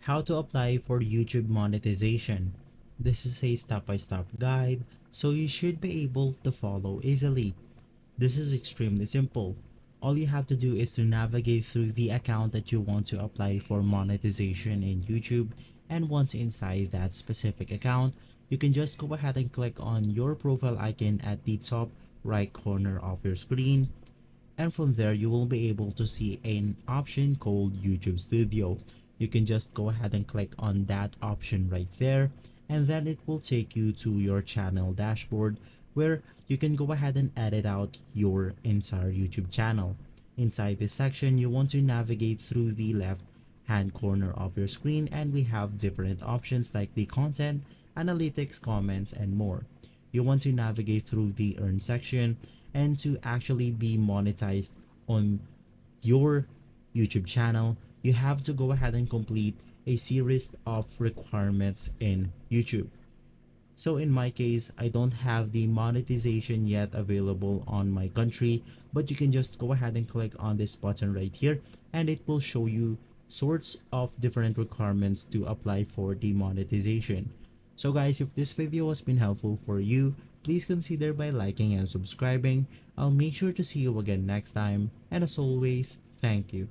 How to apply for YouTube monetization. This is a step-by-step guide, so you should be able to follow easily. This is extremely simple. All you have to do is to navigate through the account that you want to apply for monetization in YouTube, and once inside that specific account, you can just go ahead and click on your profile icon at the top right corner of your screen, and from there you will be able to see an option called YouTube Studio. You can just go ahead and click on that option right there, and then it will take you to your channel dashboard where you can go ahead and edit out your entire YouTube channel. Inside this section, you want to navigate through the left hand corner of your screen, and we have different options like the content, analytics, comments, and more. You want to navigate through the earn section, and to actually be monetized on your YouTube channel, you have to go ahead and complete a series of requirements in YouTube. So in my case, I don't have the monetization yet available on my country, but you can just go ahead and click on this button right here, and it will show you sorts of different requirements to apply for the monetization. So guys, if this video has been helpful for you, please consider by liking and subscribing. I'll make sure to see you again next time, and as always, thank you.